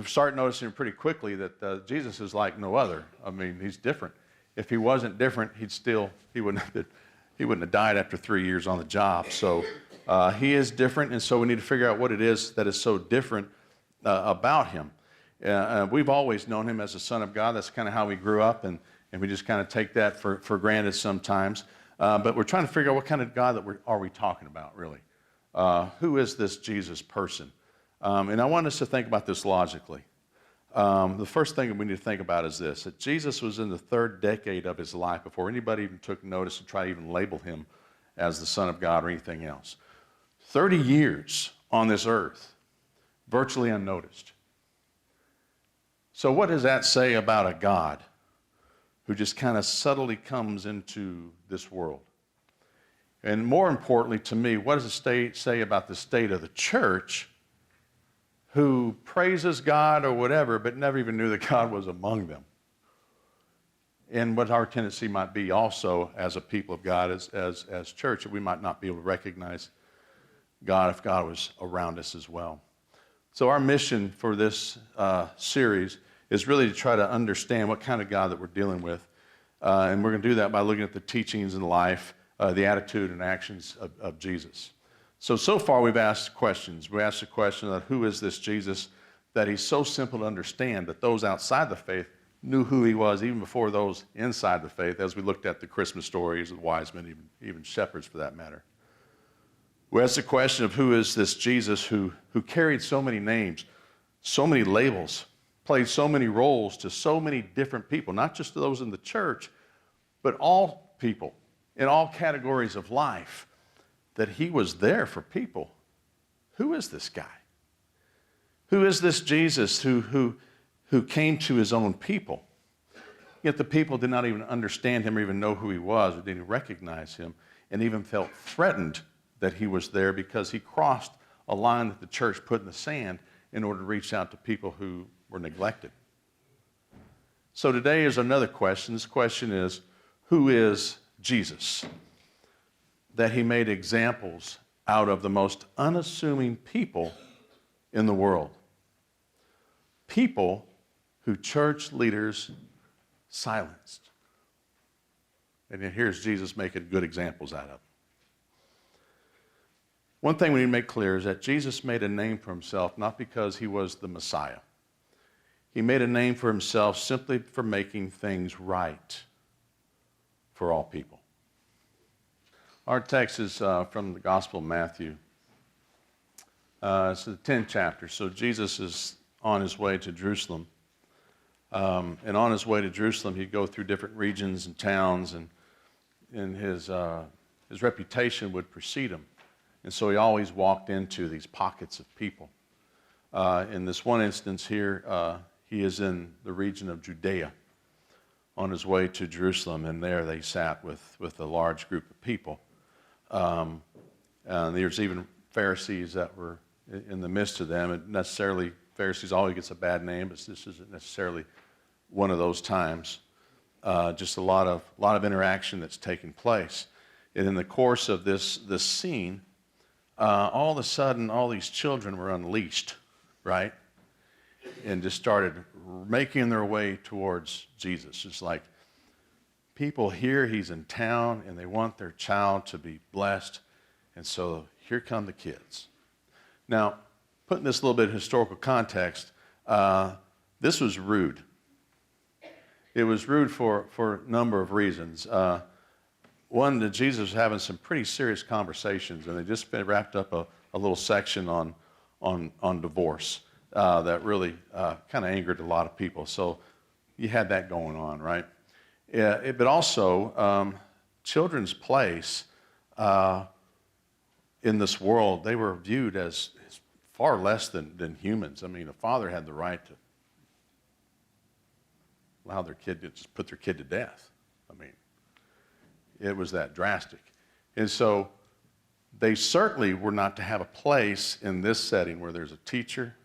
start noticing pretty quickly that Jesus is like no other. I mean, he's different. If he wasn't different, he wouldn't have died after 3 years on the job. So he is different, and so we need to figure out what it is that is so different about him. We've always known him as the Son of God. That's kind of how we grew up, and we just kind of take that for granted sometimes. But we're trying to figure out what kind of God are we talking about, really. Who is this Jesus person? And I want us to think about this logically. The first thing we need to think about is this, that Jesus was in the third decade of his life before anybody even took notice to try to even label him as the Son of God or anything else. 30 years on this earth, virtually unnoticed. So what does that say about a God who just kind of subtly comes into this world? And more importantly to me, what does it say about the state of the church who praises God or whatever, but never even knew that God was among them? And what our tendency might be also as a people of God, as church, that we might not be able to recognize God if God was around us as well. So our mission for this series is really to try to understand what kind of God that we're dealing with. And we're going to do that by looking at the teachings and life, the attitude and actions of Jesus. So far we've asked questions. We asked the question of who is this Jesus, that he's so simple to understand that those outside the faith knew who he was even before those inside the faith, as we looked at the Christmas stories of wise men, even shepherds for that matter. We asked the question of who is this Jesus who carried so many names, so many labels, played so many roles to so many different people, not just to those in the church, but all people in all categories of life, that he was there for people. Who is this guy? Who is this Jesus who came to his own people? Yet the people did not even understand him or even know who he was or didn't recognize him, and even felt threatened that he was there because he crossed a line that the church put in the sand in order to reach out to people who were neglected. So today is another question. This question is, who is Jesus? That he made examples out of the most unassuming people in the world. People who church leaders silenced. And then here's Jesus making good examples out of them. One thing we need to make clear is that Jesus made a name for himself not because he was the Messiah. He made a name for himself simply for making things right for all people. Our text is from the Gospel of Matthew. It's the 10th chapter. So Jesus is on his way to Jerusalem. And on his way to Jerusalem, he'd go through different regions and towns, and his reputation would precede him. And so he always walked into these pockets of people. In this one instance here, he is in the region of Judea on his way to Jerusalem, and there they sat with a large group of people. And there's even Pharisees that were in the midst of them. And necessarily, Pharisees always gets a bad name, but this isn't necessarily one of those times. Just a lot of interaction that's taking place. And in the course of this scene, all of a sudden, all these children were unleashed, right? And just started making their way towards Jesus. It's like people hear he's in town and they want their child to be blessed. And so here come the kids. Now, putting this a little bit in historical context, this was rude. It was rude for a number of reasons. One, that Jesus was having some pretty serious conversations, and they just wrapped up a little section on divorce that really kind of angered a lot of people. So you had that going on, right? But also, children's place in this world, they were viewed as far less than humans. I mean, a father had the right to allow their kid to just put their kid to death. I mean, it was that drastic. And so they certainly were not to have a place in this setting where there's a teacher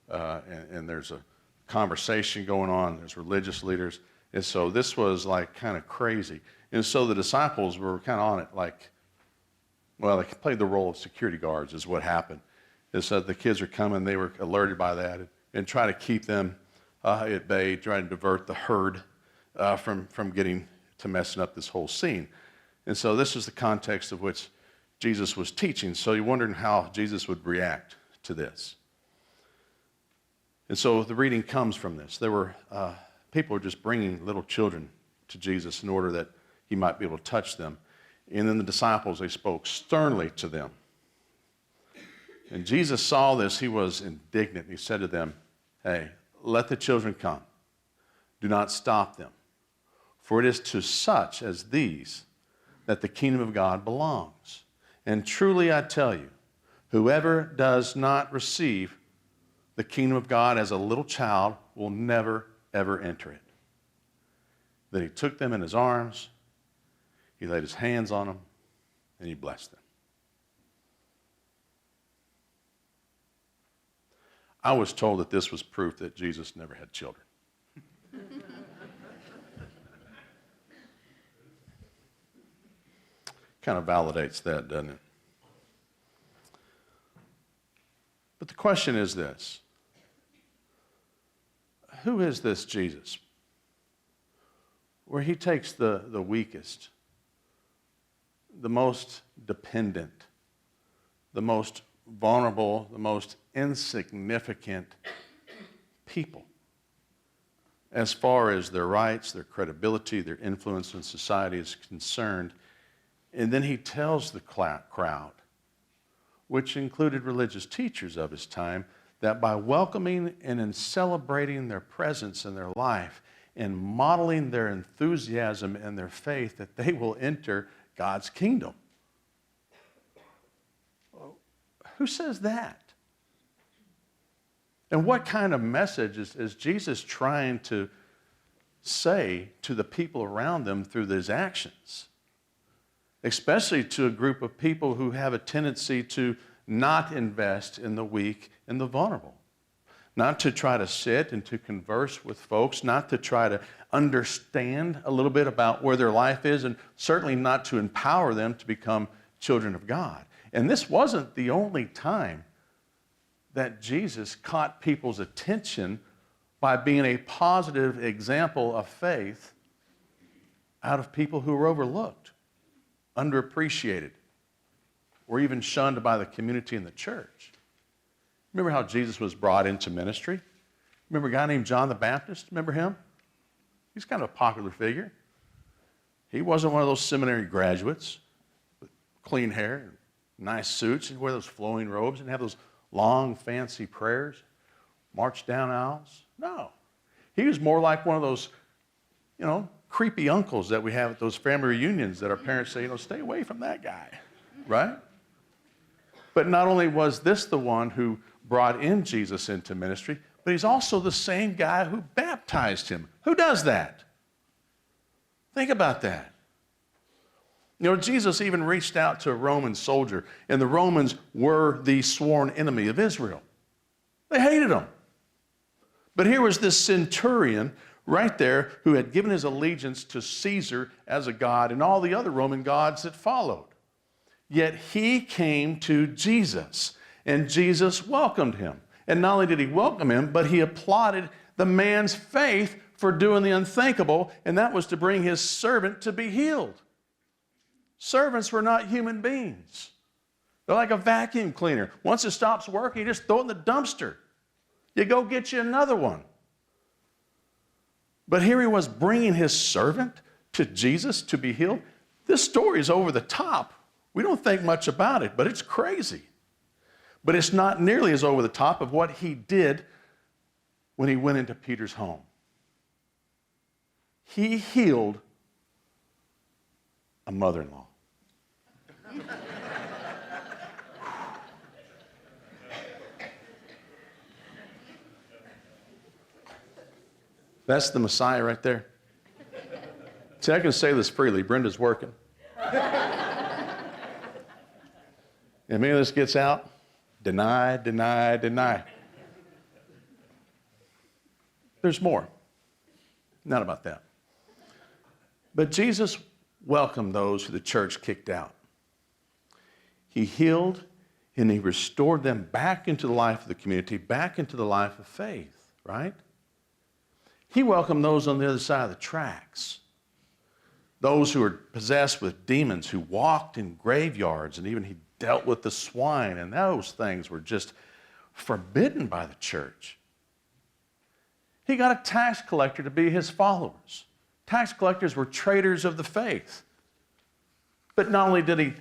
and there's a conversation going on, there's religious leaders. And so this was like kind of crazy. And so the disciples were kind of on it like, well, they played the role of security guards is what happened. And so the kids are coming, they were alerted by that. and try to keep them at bay, try to divert the herd from getting to messing up this whole scene. And so this is the context of which Jesus was teaching. So you're wondering how Jesus would react to this. And so the reading comes from this. There were people were just bringing little children to Jesus in order that he might be able to touch them. And then the disciples, they spoke sternly to them. And Jesus saw this. He was indignant. He said to them, hey, let the children come. Do not stop them. For it is to such as these that the kingdom of God belongs. And truly I tell you, whoever does not receive the kingdom of God as a little child will never, ever enter it. Then he took them in his arms, he laid his hands on them, and he blessed them. I was told that this was proof that Jesus never had children. Kind of validates that, doesn't it? But the question is this: who is this Jesus? Where he takes the weakest, the most dependent, the most vulnerable, the most insignificant people, as far as their rights, their credibility, their influence in society is concerned. And then he tells the crowd, which included religious teachers of his time, that by welcoming and in celebrating their presence in their life and modeling their enthusiasm and their faith, that they will enter God's kingdom. Who says that? And what kind of message is Jesus trying to say to the people around them through these actions? Especially to a group of people who have a tendency to not invest in the weak and the vulnerable. Not to try to sit and to converse with folks, not to try to understand a little bit about where their life is, and certainly not to empower them to become children of God. And this wasn't the only time that Jesus caught people's attention by being a positive example of faith out of people who were overlooked, underappreciated, or even shunned by the community and the church. Remember how Jesus was brought into ministry? Remember a guy named John the Baptist? Remember him? He's kind of a popular figure. He wasn't one of those seminary graduates with clean hair and nice suits and wear those flowing robes and have those long, fancy prayers, march down aisles. No. He was more like one of those, creepy uncles that we have at those family reunions that our parents say, stay away from that guy, right? But not only was this the one who brought in Jesus into ministry, but he's also the same guy who baptized him. Who does that? Think about that. Jesus even reached out to a Roman soldier, and the Romans were the sworn enemy of Israel. They hated him. But here was this centurion right there who had given his allegiance to Caesar as a god and all the other Roman gods that followed. Yet he came to Jesus, and Jesus welcomed him. And not only did he welcome him, but he applauded the man's faith for doing the unthinkable, and that was to bring his servant to be healed. Servants were not human beings. They're like a vacuum cleaner. Once it stops working, you just throw it in the dumpster. You go get you another one. But here he was bringing his servant to Jesus to be healed. This story is over the top. We don't think much about it, but it's crazy. But it's not nearly as over the top of what he did when he went into Peter's home. He healed a mother-in-law. That's the Messiah right there. See, I can say this freely. Brenda's working. And maybe this gets out. Deny, deny, deny. There's more. Not about that. But Jesus welcomed those who the church kicked out. He healed And he restored them back into the life of the community, back into the life of faith, right? He welcomed those on the other side of the tracks. Those who were possessed with demons, who walked in graveyards, and even he dealt with the swine, and those things were just forbidden by the church. He got a tax collector to be his followers. Tax collectors were traitors of the faith. But not only did he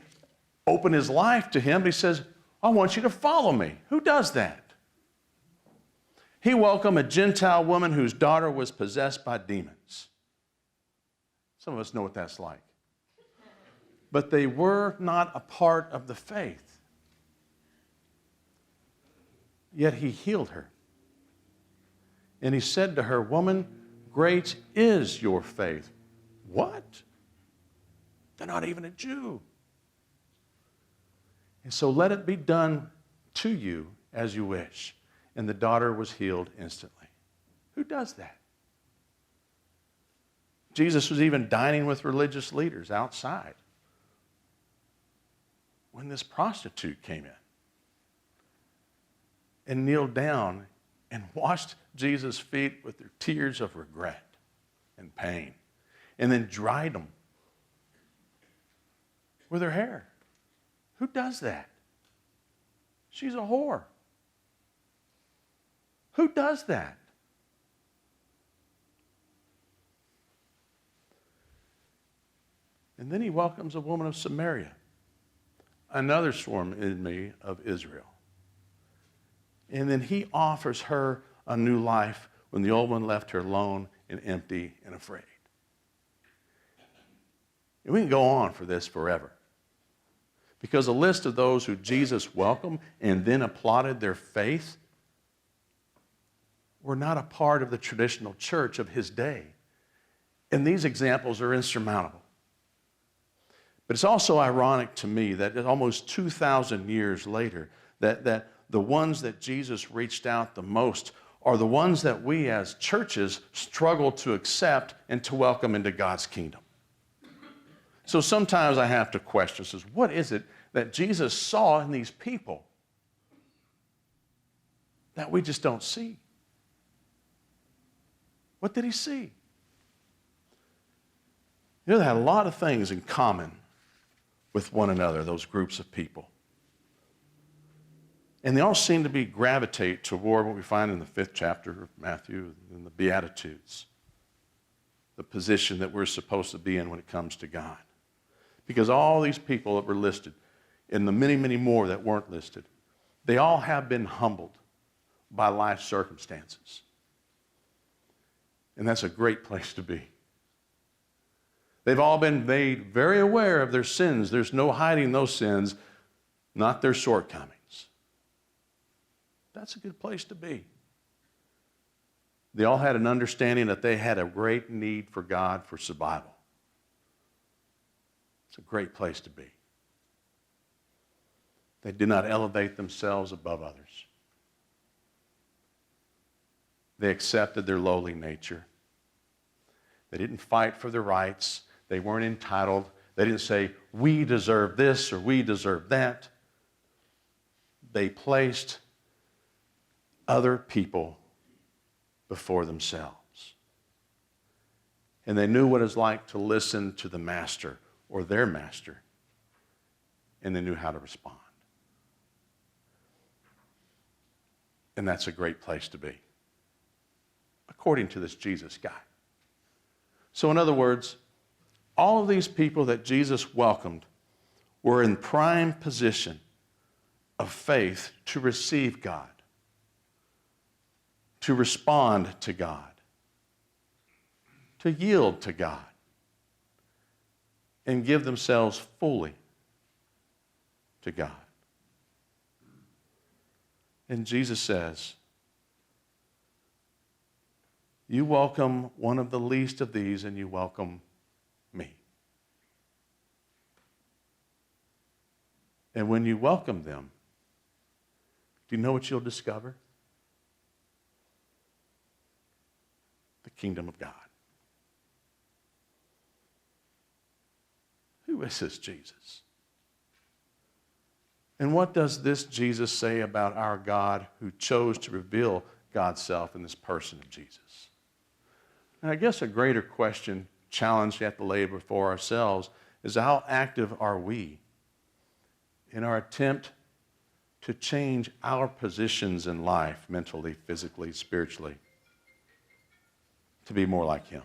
open his life to him, but he says, I want you to follow me. Who does that? He welcomed a Gentile woman whose daughter was possessed by demons. Some of us know what that's like. But they were not a part of the faith. Yet he healed her. And he said to her, woman, great is your faith. What? They're not even a Jew. And so let it be done to you as you wish. And the daughter was healed instantly. Who does that? Jesus was even dining with religious leaders outside when this prostitute came in and kneeled down and washed Jesus' feet with their tears of regret and pain, and then dried them with her hair. Who does that? She's a whore. Who does that? And then he welcomes a woman of Samaria, another swarm enemy of Israel. And then he offers her a new life when the old one left her alone and empty and afraid. And we can go on for this forever. Because a list of those who Jesus welcomed and then applauded their faith were not a part of the traditional church of his day. And these examples are insurmountable. But it's also ironic to me that almost 2,000 years later, that the ones that Jesus reached out the most are the ones that we as churches struggle to accept and to welcome into God's kingdom. So sometimes I have to question, says, what is it that Jesus saw in these people that we just don't see? What did he see? You know, they had a lot of things in common with one another, those groups of people. And they all seem to gravitate toward what we find in the 5th chapter of Matthew in the Beatitudes, the position that we're supposed to be in when it comes to God. Because all these people that were listed, and the many, many more that weren't listed, they all have been humbled by life circumstances. And that's a great place to be. They've all been made very aware of their sins. There's no hiding those sins, not their shortcomings. That's a good place to be. They all had an understanding that they had a great need for God for survival. It's a great place to be. They did not elevate themselves above others. They accepted their lowly nature. They didn't fight for their rights. They weren't entitled. They didn't say, we deserve this or we deserve that. They placed other people before themselves. And they knew what it's like to listen to the master or their master, and they knew how to respond. And that's a great place to be, according to this Jesus guy. So in other words, all of these people that Jesus welcomed were in prime position of faith to receive God, to respond to God, to yield to God, and give themselves fully to God. And Jesus says, you welcome one of the least of these and you welcome me. And when you welcome them, do you know what you'll discover? The kingdom of God. Who is this Jesus? And what does this Jesus say about our God who chose to reveal God's self in this person of Jesus? And I guess a greater question, challenge we have to lay before ourselves is how active are we in our attempt to change our positions in life, mentally, physically, spiritually, to be more like Him?